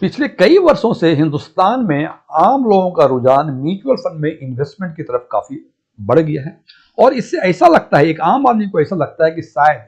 पिछले कई वर्षों से हिंदुस्तान में आम लोगों का रुझान म्यूचुअल फंड में इन्वेस्टमेंट की तरफ काफी बढ़ गया है। और इससे ऐसा लगता है, एक आम आदमी को ऐसा लगता है कि शायद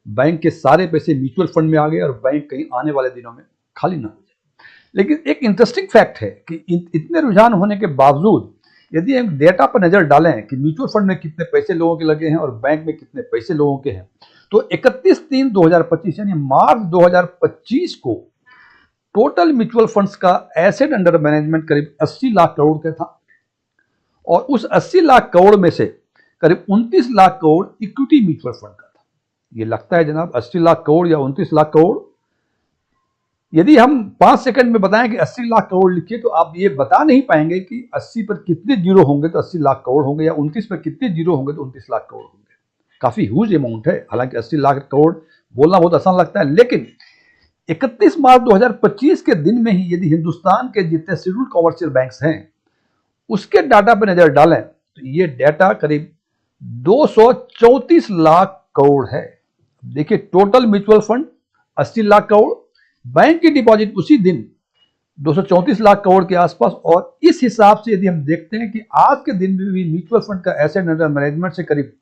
बैंक के सारे पैसे म्यूचुअल फंड में आ गए और बैंक कहीं आने वाले दिनों में खाली ना हो जाए। लेकिन एक इंटरेस्टिंग फैक्ट है कि इतने रुझान होने के बावजूद यदि हम डेटा पर नजर डालें कि म्यूचुअल फंड में कितने पैसे लोगों के लगे हैं और बैंक में कितने पैसे लोगों के हैं, तो 31/3/2025 यानी मार्च 2025 को टोटल म्यूचुअल फंड्स का एसेट अंडर मैनेजमेंट करीब 80 लाख करोड़ का था। और उस 80 लाख करोड़ में से करीब 29 lakh crore equity mutual fund का था। ये लगता है जनाब 80 लाख करोड़ या 29 लाख करोड़। यदि हम 5 सेकंड में बताएं कि 80 लाख करोड़ लिखिए तो आप ये बता नहीं पाएंगे कि 80 पर कितने जीरो होंगे तो 80 लाख करोड़ होंगे, या 29 पर कितने जीरो होंगे तो 29 लाख करोड़ होंगे। काफी ह्यूज अमाउंट है। हालांकि 80 लाख करोड़ बोलना बहुत आसान लगता है, लेकिन 31 मार्च 2025 के दिन में ही यदि हिंदुस्तान के जितने शेड्यूल्ड कॉमर्शियल बैंक्स हैं उसके डाटा पर नजर डालें तो ये डाटा करीब 234 लाख करोड़ है। देखिए, total mutual fund 80 lakh crore, bank की डिपॉजिट उसी दिन 234 लाख करोड़ के आसपास। और इस हिसाब से यदि हम देखते हैं कि आज के दिन में भी म्यूचुअल फंड का एसेट अंडर मैनेजमेंट से करीब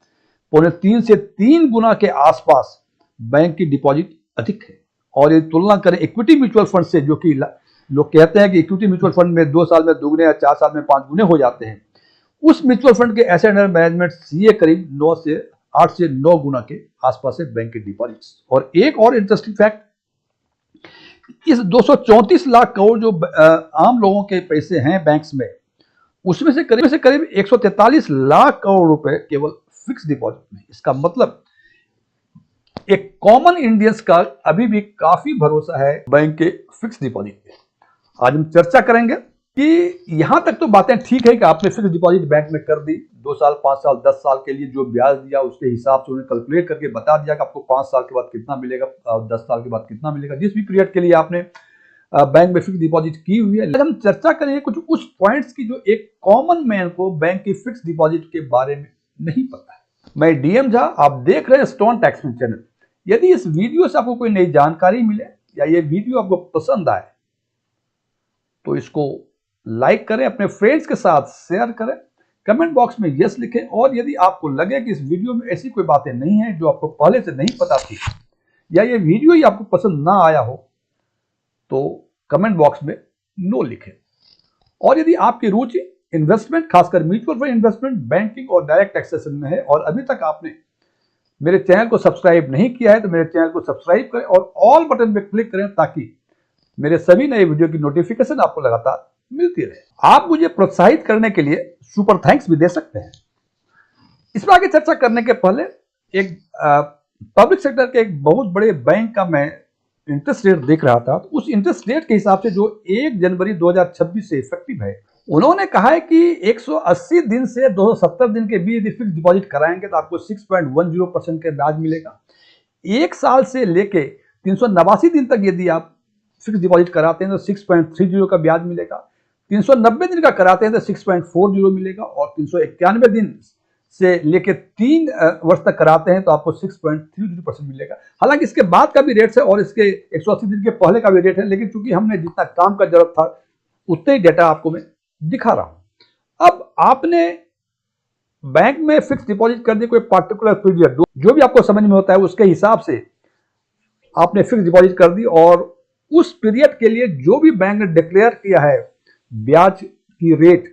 2.5 से 3 गुना के आसपास बैंक की डिपॉजिट अधिक है। और ये तुलना करें इक्विटी म्यूचुअल फंड से, जो कि लोग कहते हैं कि इक्विटी म्यूचुअल फंड में 2 साल में दुगने या 4 साल में 5 गुने हो जाते हैं, उस म्यूचुअल फंड के एसेट अंडर मैनेजमेंट ये करीब 8 से 9 गुना के आसपास है बैंक के डिपॉजिट्स। और एक और इंटरेस्टिंग फैक्ट, इस 234 लाख करोड़ जो आम लोगों के पैसे हैं बैंक्स में, उसमें से करीब 143 लाख करोड़ रुपए केवल फिक्स डिपॉजिट में। इसका मतलब एक कॉमन इंडियंस का अभी भी काफी भरोसा है बैंक के फिक्स डिपॉजिट पे। आज हम चर्चा करेंगे कि यहां तक तो बातें ठीक है कि आपने फिक्स डिपॉजिट बैंक में कर दी, 2 साल 5 साल 10 साल के लिए जो ब्याज दिया उसके हिसाब से उन्हें कैलकुलेट करके बता दिया कि आपको 5 साल के बाद कितना मिलेगा, 10 साल के बाद कितना मिलेगा, जिस भी पीरियड के लिए आपने बैंक में फिक्स डिपॉजिट की हुई है। हम चर्चा करेंगे कुछ उस पॉइंट्स की जो एक कॉमन मैन को बैंक की फिक्स डिपॉजिट के बारे में नहीं पता है। मैं डीएम झा, आप देख रहे हैं स्टोन टैक्समैन चैनल। यदि इस वीडियो से आपको कोई नई जानकारी मिले या ये वीडियो आपको पसंद आए तो इसको लाइक करें, अपने फ्रेंड्स के साथ शेयर करें, कमेंट बॉक्स में यस लिखें। और यदि आपको लगे कि इस वीडियो में ऐसी कोई बातें नहीं है जो आपको पहले से नहीं पता थी, या ये वीडियो ही आपको पसंद ना आया हो, तो कमेंट बॉक्स में नो लिखें। और यदि आपकी रुचि इन्वेस्टमेंट, खासकर म्यूचुअल फंड इन्वेस्टमेंट, बैंकिंग और डायरेक्ट टैक्सेशन में है और अभी तक आपने मेरे चैनल को सब्सक्राइब नहीं किया है तो मेरे चैनल को सब्सक्राइब करें और ऑल बटन पे क्लिक करें ताकि मेरे सभी नए वीडियो की नोटिफिकेशन आपको लगातार मिलती रहे। आप मुझे प्रोत्साहित करने के लिए सुपर थैंक्स भी दे सकते हैं। इस पर आगे चर्चा करने के पहले एक पब्लिक सेक्टर के एक बहुत बड़े बैंक का मैं इंटरेस्ट रेट देख रहा था। तो उस इंटरेस्ट रेट के हिसाब से जो 1 जनवरी 2026 से इफेक्टिव है, उन्होंने कहा है कि 180 दिन से 270 दिन के बीच यदि फिक्स डिपॉजिट कराएंगे तो आपको 6.10% के ब्याज मिलेगा। 1 साल से लेके 389 दिन तक यदि आप फिक्स डिपॉजिट कराते हैं तो 6.30 का ब्याज मिलेगा। 390 दिन का कराते हैं तो 6.40 मिलेगा। और 391 दिन से लेके 3 वर्ष तक कराते हैं तो आपको 6.30% मिलेगा। हालांकि इसके बाद का भी रेट है और इसके 180 दिन के पहले का भी रेट है, लेकिन चूंकि हमने जितना काम का जरूरत था उतने ही डेटा आपको मैं दिखा रहा हूं। अब आपने बैंक में फिक्स डिपॉजिट कर दी कोई पार्टिकुलर पीरियड, जो भी आपको समझ में होता है उसके हिसाब से आपने फिक्स डिपॉजिट कर दी, और उस पीरियड के लिए जो भी बैंक ने डिक्लेयर किया है ब्याज की रेट,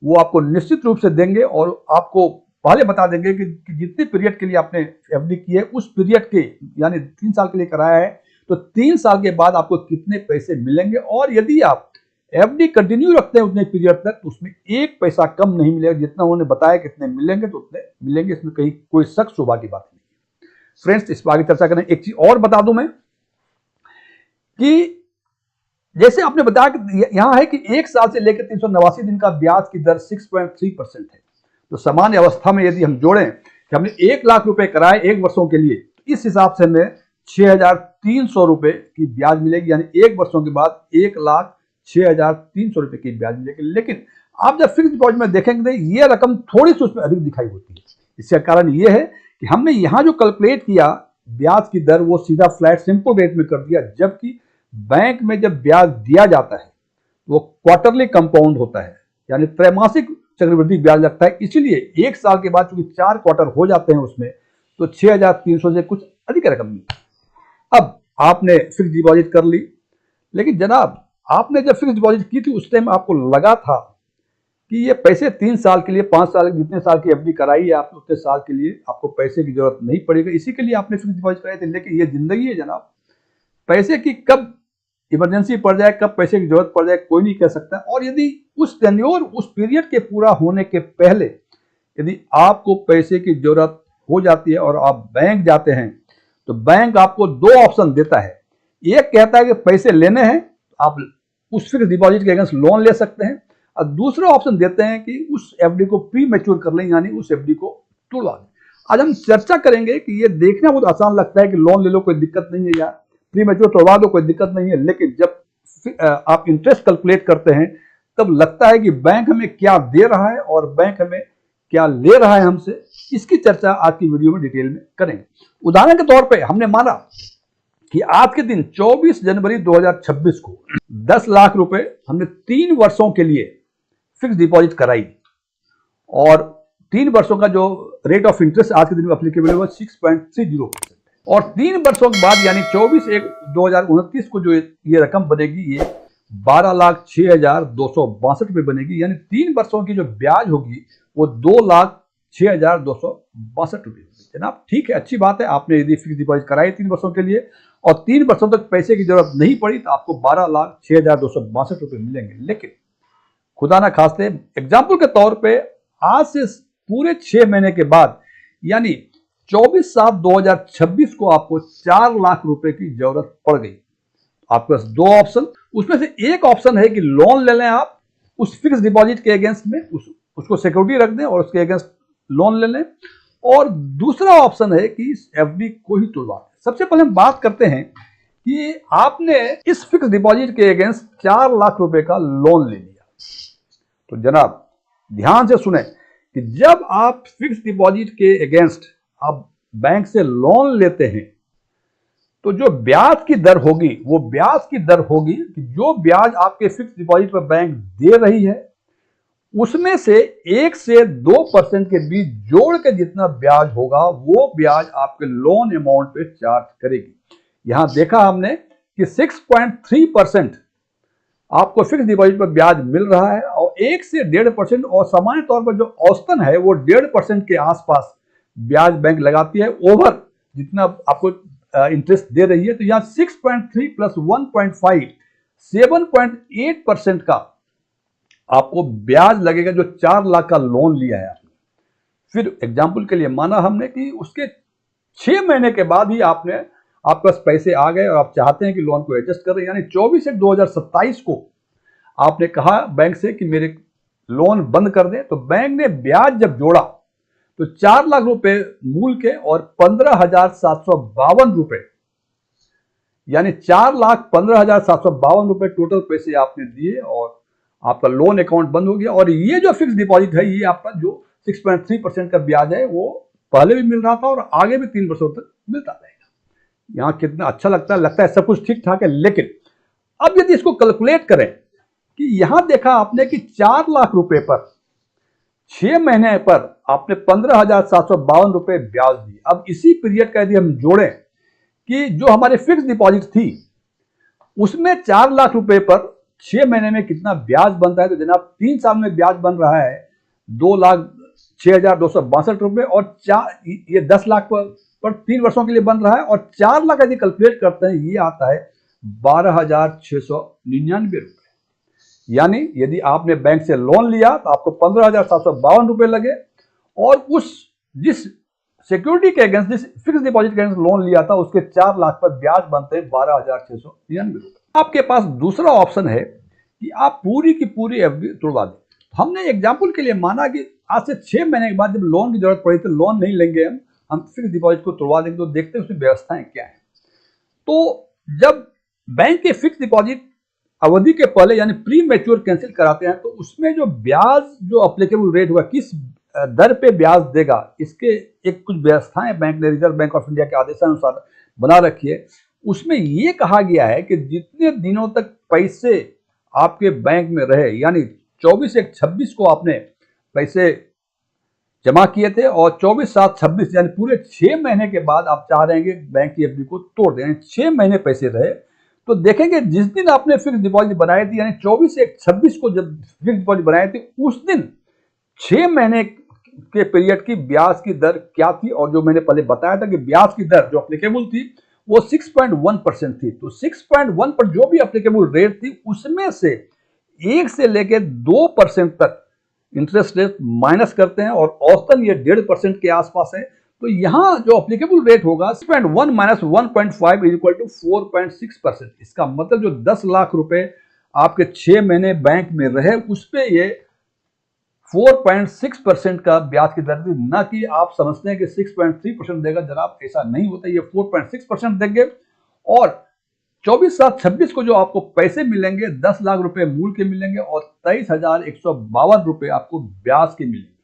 वो आपको निश्चित रूप से देंगे और आपको पहले बता देंगे कि जितने पीरियड के लिए आपने एफडी की है उस पीरियड के, यानी 3 साल के लिए कराया है तो 3 साल के बाद आपको कितने पैसे मिलेंगे। और यदि आप एफडी कंटिन्यू रखते हैं उतने पीरियड तक तो उसमें 1 पैसा कम नहीं मिलेगा। जितना उन्होंने बताया कितने मिलेंगे तो उतने मिलेंगे, इसमें कहीं कोई शक शुबा की बात नहीं है। फ्रेंड्स, इस पर आगे चर्चा करें। एक चीज और बता दूं मैं कि जैसे आपने बताया कि यहां है कि 1 साल से लेकर 389 दिन का ब्याज की दर 6.3% है। तो सामान्य अवस्था में यदि हम जोड़ें कि हमने 1 लाख रुपए कराए 1 वर्षों के लिए, तो इस हिसाब से हमें 6,300 रुपए की ब्याज मिलेगी, यानी 1 वर्षों के बाद 1,06,300 रुपए की ब्याज मिलेगी। लेकिन आप जब फिक्स डिपॉजिट में देखेंगे तो ये रकम थोड़ी सी उसमें अधिक दिखाई होती है। इसका कारण ये है कि हमने यहां जो कैलकुलेट किया ब्याज की दर वो सीधा फ्लैट सिंपल रेट में कर दिया, जबकि बैंक में जब ब्याज दिया जाता है वो क्वार्टरली कंपाउंड होता है, यानी त्रैमासिक चक्रवृद्धि ब्याज लगता है। इसीलिए एक साल के बाद चूंकि 4 क्वार्टर हो जाते हैं उसमें, तो 6,300 से कुछ अधिक रकम मिलती है। अब आपने फिक्स डिपॉजिट कर ली, लेकिन जनाब आपने जब फिक्स डिपॉजिट की थी उस टाइम आपको लगा था कि ये पैसे 3 साल के लिए, 5 साल, जितने साल की एफडी कराई है आपने उतने साल के लिए आपको पैसे की जरूरत नहीं पड़ेगी, इसी के लिए आपने फिक्स डिपॉजिट कराई थी। लेकिन ये जिंदगी है जनाब, पैसे की कब इमरजेंसी पड़ जाए, कब पैसे की जरूरत पड़ जाए, कोई नहीं कह सकता। और यदि उस टेन्योर, उस पीरियड के पूरा होने के पहले यदि आपको पैसे की जरूरत हो जाती है और आप बैंक जाते हैं, तो बैंक आपको 2 ऑप्शन देता है। एक कहता है कि पैसे लेने हैं, आप उस फिक्स डिपॉजिट के अगेंस्ट लोन ले सकते हैं, और दूसरा ऑप्शन देते हैं कि उस एफडी को प्री मैच्योर कर लें, यानी उस एफडी को तोड़वा दें। आज हम चर्चा करेंगे कि ये देखना बहुत आसान लगता है कि लोन ले लो कोई दिक्कत नहीं है, यार प्री मैच्योर तोड़वा दो कोई दिक्कत नहीं है, लेकिन जब आप इंटरेस्ट कैलकुलेट करते हैं तब लगता है कि बैंक हमें क्या दे रहा है और बैंक हमें क्या ले रहा है हमसे। इसकी चर्चा आज की वीडियो में डिटेल में करेंगे। उदाहरण के तौर पे हमने माना कि आज के दिन 24 जनवरी 2026 को 10 लाख रुपए हमने 3 वर्षों के लिए फिक्स डिपॉजिट कराई, और 3 वर्षों का जो रेट ऑफ इंटरेस्ट आज के दिन में अप्लीकेबल है वो 6.30% है। और 3 वर्षों के बाद यानी 24/1/2029 को जो ये रकम बनेगी, ये 12,06,262 रुपये बनेगी। यानी 3 वर्षों की जो ब्याज होगी वो 2,06,262 रुपये। जनाब ठीक है, अच्छी बात है, आपने यदि फिक्स डिपॉजिट कराई 3 वर्षों के लिए और 3 वर्षों तक पैसे की जरूरत नहीं पड़ी, तो आपको 12,06,262 रुपये मिलेंगे। लेकिन खुदा ना खास्ते, एग्जाम्पल के तौर पे आज से पूरे 6 महीने के बाद यानी 24/7/2026 को आपको 4 लाख रुपए की जरूरत पड़ गई। आपके पास 2 ऑप्शन, उसमें से एक ऑप्शन है कि लोन ले लें आप उस फिक्स डिपॉजिट के अगेंस्ट में, उसको सिक्योरिटी रख दें और उसके अगेंस्ट लोन ले लें, और दूसरा ऑप्शन है कि इस एफडी को ही तोड़वा दें। सबसे पहले हम बात करते हैं कि आपने इस फिक्स डिपॉजिट के अगेंस्ट 4 लाख रुपए का लोन ले लिया। तो जनाब ध्यान से सुने कि जब आप फिक्स डिपॉजिट के अगेंस्ट आप बैंक से लोन लेते हैं, तो जो ब्याज की दर होगी वो ब्याज की दर होगी कि जो ब्याज आपके फिक्स डिपॉजिट पर बैंक दे रही है उसमें से 1 से 2% के बीच जोड़ के जितना ब्याज होगा वो ब्याज आपके लोन अमाउंट पे चार्ज करेगी। यहां देखा हमने कि 6.3% आपको फिक्स डिपॉजिट पर ब्याज मिल रहा है, और 1 से 1.5%, और सामान्य तौर पर जो औसतन है वो 1.5% के आसपास ब्याज बैंक लगाती है ओवर जितना आपको इंटरेस्ट दे रही है। तो यहाँ 6.3 प्लस 1.5 7.8% का आपको ब्याज लगेगा जो 4 लाख का लोन लिया है आपने। फिर एग्जाम्पल के लिए माना हमने कि उसके 6 महीने के बाद ही आपके पास पैसे आ गए और आप चाहते हैं कि लोन को एडजस्ट करें, यानी 24/1/2027 को आपने कहा बैंक से कि मेरे लोन बंद कर दें, तो बैंक ने ब्याज जब जोड़ा तो 4 लाख रुपए मूल के और 15,752 रुपए, यानी 4,15,752 रुपए टोटल पैसे आपने दिए और आपका लोन अकाउंट बंद हो गया। और ये जो फिक्स डिपॉजिट है, ये आपका जो 6.3% का ब्याज है वो पहले भी मिल रहा था और आगे भी 3 वर्षों तक मिलता रहेगा। यहाँ कितना अच्छा लगता है सब कुछ ठीक ठाक है। लेकिन अब यदि इसको कैलकुलेट करें कि यहां देखा आपने कि 4 लाख रुपए पर 6 महीने पर आपने 15,752 रुपए ब्याज दिए। अब इसी पीरियड का यदि हम जोड़ें कि जो हमारे फिक्स डिपॉजिट थी उसमें 4 लाख रुपए पर 6 महीने में कितना ब्याज बनता है, तो जनाब 3 साल में ब्याज बन रहा है 2,06,262 रुपए, और ये 10 लाख पर 3 वर्षों के लिए बन रहा है, और 4 लाख यदि कैलकुलेट करते हैं ये आता है 12,699 रुपए। यानी यदि आपने बैंक से लोन लिया तो आपको 15,752 रुपए लगे, और उस जिस सिक्योरिटी के अगेंस्ट, जिस फिक्स डिपॉजिट के अगेंस्ट लोन लिया था उसके 4 लाख पर ब्याज बनते हैं 12,699 रुपए। आपके पास दूसरा ऑप्शन है कि आप पूरी की पूरी एफडी तोड़वा दें। हमने एग्जाम्पल के लिए माना कि आज से 6 महीने के बाद जब लोन की जरूरत पड़ी तो लोन नहीं लेंगे, हम फिक्स डिपॉजिट को तोड़वा देंगे। तो देखते हैं उसमें व्यवस्थाएं क्या है। तो जब बैंक के फिक्स डिपॉजिट अवधि के पहले यानी प्री मैच्योर कैंसिल कराते हैं, तो उसमें जो ब्याज जो एप्लीकेबल रेट हुआ, किस दर पे ब्याज देगा, इसके एक कुछ व्यवस्थाएं बैंक ने रिजर्व बैंक ऑफ इंडिया के आदेशानुसार बना रखी है। उसमें ये कहा गया है कि जितने दिनों तक पैसे आपके बैंक में रहे, यानी 24/1/26 को आपने पैसे जमा किए थे और 24/7/26 यानी पूरे 6 महीने के बाद आप चाह रहे हैं कि बैंक की एफडी को तोड़ दें, 6 महीने पैसे रहे, तो देखेंगे जिस दिन आपने फिक्स डिपॉजिट बनाई थी, यानी 24/1/26 को जब फिक्स डिपॉजिट बनाए थे, उस दिन 6 महीने के पीरियड की ब्याज की दर क्या थी, और जो मैंने पहले बताया था कि ब्याज की दर जो अप्लीकेबल थी वो 6.1% थी। तो 6.1 पर जो भी अप्लीकेबल रेट थी उसमें से 1 से लेकर 2% तक इंटरेस्ट रेट माइनस करते हैं और औसतन ये 1.5% के आसपास है। तो यहां जो अप्लीकेबल रेट होगा 6.1 माइनस 1.5 इज इक्वल टू 4.6%। इसका मतलब जो 10 लाख रुपए आपके 6 महीने बैंक में रहे उस पे ये 4.6% का ब्याज की दर थी, ना कि आप समझते हैं कि 6.3% देगा। जनाब ऐसा नहीं होता, ये 4.6% देंगे और 24/7/26 को जो आपको पैसे मिलेंगे 10 लाख रुपए मूल के मिलेंगे और 23,152 रुपए आपको ब्याज के मिलेंगे।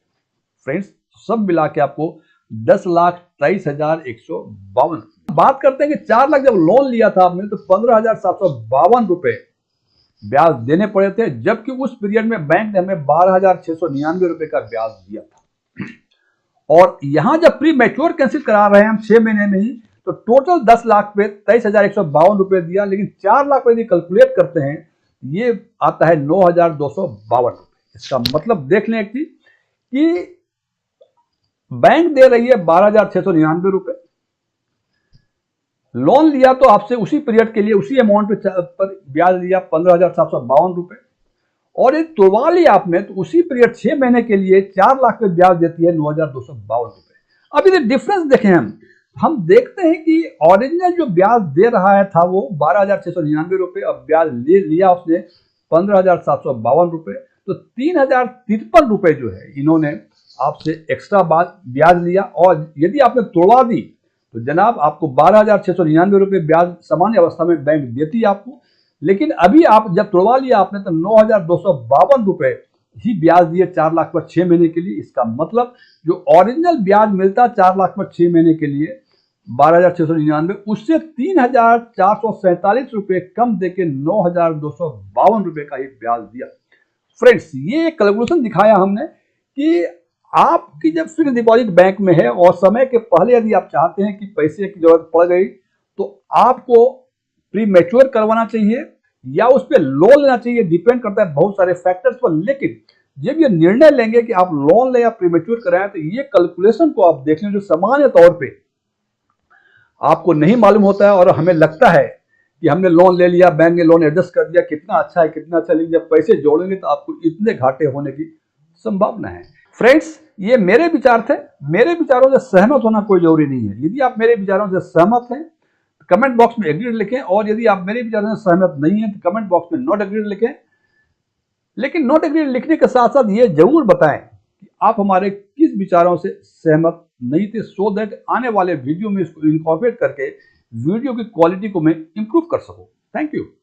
फ्रेंड्स, सब मिला के आपको 10,23,152। बात करते हैं कि 4 लाख जब लोन लिया था आपने तो 15,752 रुपए ब्याज देने पड़े थे, जबकि उस पीरियड में बैंक ने हमें 12,699 रुपए का ब्याज दिया था। और यहां जब प्री मैच्योर कैंसिल करा रहे हैं हम 6 महीने में ही, तो टोटल 10 लाख पे 23,152 रुपए दिया, लेकिन 4 लाख पे यदि कैलकुलेट करते हैं ये आता है 9,252 रुपए। इसका मतलब देख लें एक चीज कि बैंक दे रही है 12,699 रुपए, लोन लिया तो आपसे उसी पीरियड के लिए उसी अमाउंट पर ब्याज लिया 15,752 रुपए, और ये तोड़वा लिया आपने तो उसी पीरियड 6 महीने के लिए 4 लाख पे ब्याज देती है 9,252 रुपए। अब ये डिफरेंस देखें हम देखते हैं कि ओरिजिनल जो ब्याज दे रहा है था वो 12,699 रुपए, अब ब्याज ले लिया उसने 15,752 रुपए, तो 3,053 रुपए जो है इन्होंने आपसे एक्स्ट्रा ब्याज लिया। और यदि आपने तोड़वा दी तो जनाब आपको 12,699 रुपए ब्याज सामान्य अवस्था में बैंक देती है आपको, लेकिन अभी आप जब तोड़वा लिया आपने तो 9,252 रुपए ही ब्याज दिए 4 लाख पर 6 महीने के लिए। इसका मतलब जो ओरिजिनल ब्याज मिलता 4 लाख पर 6 महीने के लिए 12,699, उससे 3,447 रुपए कम देके 9,252 रुपए का ही ब्याज दिया। फ्रेंड्स, ये कैलकुलेशन दिखाया हमने कि आपकी जब फिक्स डिपॉजिट बैंक में है और समय के पहले यदि आप चाहते हैं कि पैसे की जरूरत पड़ गई तो आपको प्री मैच्योर करवाना चाहिए या उस पर लोन लेना चाहिए, डिपेंड करता है बहुत सारे फैक्टर्स पर। लेकिन जब ये निर्णय लेंगे कि आप लोन ले या प्री मैच्योर कराएं तो ये कैलकुलेशन को आप देख लें जो सामान्य तौर पे आपको नहीं मालूम होता है और हमें लगता है कि हमने लोन ले लिया, बैंक ने लोन एडजस्ट कर दिया, कितना अच्छा है कितना अच्छा, लेकिन जब पैसे जोड़ेंगे तो आपको इतने घाटे होने की संभावना है। फ्रेंड्स, ये मेरे विचार थे, मेरे विचारों से सहमत होना कोई जरूरी नहीं है। यदि आप मेरे विचारों से सहमत हैं तो कमेंट बॉक्स में एग्रीड लिखें, और यदि आप मेरे विचारों से सहमत नहीं हैं तो कमेंट बॉक्स में नॉट एग्रीड लिखें। लेकिन नॉट एग्रीड लिखने के साथ साथ ये जरूर बताएं कि आप हमारे किस विचारों से सहमत नहीं थे, सो दैट आने वाले वीडियो में इसको इनकॉर्पोरेट करके वीडियो की क्वालिटी को मैं इंप्रूव कर सकूं। Thank you.